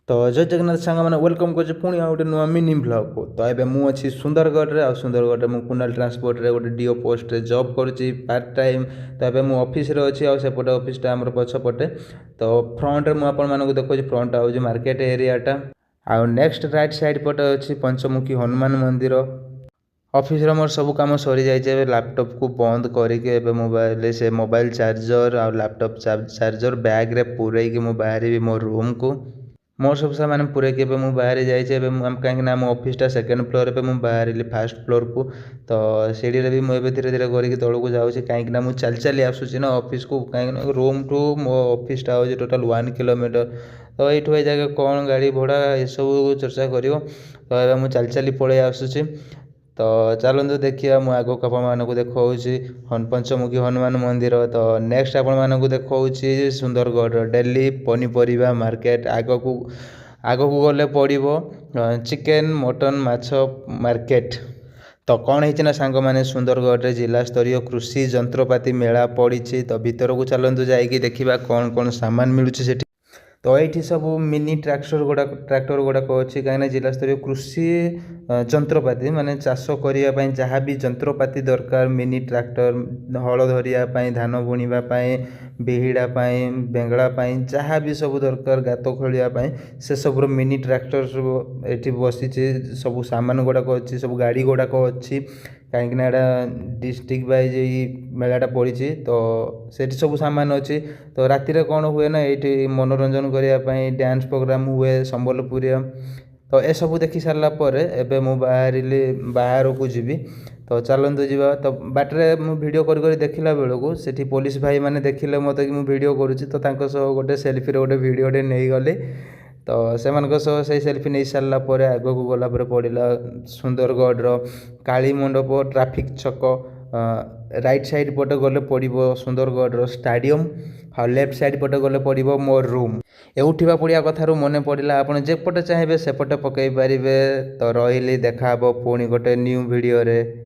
तो जय जगन्नाथ सांग मैंने वेलकम कर पुणी आ गोटे नुआ मिनी ब्लॉग को। तो ये मुझे सुंदरगढ़ आ सुंदरगढ़ में कुनाल ट्रांसपोर्ट रे गोटे डीओ पोस्ट रे जॉब करुच्ची पार्ट टाइम। तो ये मुझे ऑफिस रे अच्छी आउटे ऑफिसटा आम पछपटे। तो फ्रंट रे मुझे देखो फ्रंट आउट मार्केट एरियाटा आउ नेक्स्ट राइट साइड पटे अच्छी पंचमुखी हनुमान मंदिर। ऑफिस रे मोर सब काम सरी जाइए लैपटॉप को बंद करके मोबाइल से मोबाइल चार्जर आ लैपटॉप चार्जर बैग रे पूरे मुझे बाहर मो रूम को मोर सब सामान पूरे के बाहर जाइए कहीं आम ऑफिसटा सेकेंड फ्लोर पे मुझे बाहर फास्ट फ्लोर को। तो सीढ़ी भी मुझे धीरे धीरे करके तौक जाऊँगी कहीं मुझे चल चली आसूसी ना ऑफिस को कहीं रूम टू मो ऑफिसटा हो टोटाल 1 किलोमीटर। तो ये जगह कौन गाड़ी भड़ा ये सब चर्चा कर। तो मुझे चल चली पलि आसूसी। तो चलतु देखिए मुझे आगक आपको देखा पंचमुखी हनुमान मंदिर। तो नेक्स्ट आपको देखा सुंदरगढ़ डेली पनीपरिया मार्केट आगक आगक गले पड़ो चिकेन मटन माछ मार्केट। तो कौन है सांग मैंने सुंदरगढ़ जिला स्तरीय कृषि जंत्रपाति मेला पड़ी। तो भीतर को चलतु जाइए देखा कौन कौन सामान मिलूँ से। तो ये सब मिनी ट्रैक्टर गुड़ाक अच्छी कहीं जिला स्तरीय कृषि जंत्रपाति माने चाष करने जहाँ भी जंत्रपाति दरकार मिनी ट्रैक्टर हल धरिया धान बुणापी बिहिड़ापी बेंगड़ापी जहाँ भी सब दरकार गात खोलियापी से सब मिनी ट्रैक्टर ये बसी सब सामान गुड़ाक अच्छी सब गाड़ी गुड़ाक अच्छी कहीं डिस्ट्रिक्ट वाइज मेलाटा पड़ी। तो से सब सामान अच्छी। तो राति कौन हुए ना ये मनोरंजन करने डांस प्रोग्राम हुए संबलपुरी। तो ए सब देखी सारापर एबे मु बाहर को जीवी। तो चलतु जावा। तो बाटरे मु वीडियो कर देखला बेलू से पुलिस भाई मैंने देखिले मत कि मुझे वीडियो करुँची। तो गोटे सेल्फी गोटे वीडियोटे नहीं गली। तो से सेल्फी नहीं सारापर आगक गलापर पड़ा सुंदरगढ़ काली मंडप ट्राफिक छक राइट साइड पटे गले पड़ो सुंदरगढ़ स्टाडियम हाँ लेफ्ट साइड पटे गले पड़ो मोर रूम। एउठा पड़ा कथार मन पड़ा आपड़ जेपटे चाहिए सेपटे पकई पारे। तो रही देखा पुणी गोटे न्यू वीडियो रे।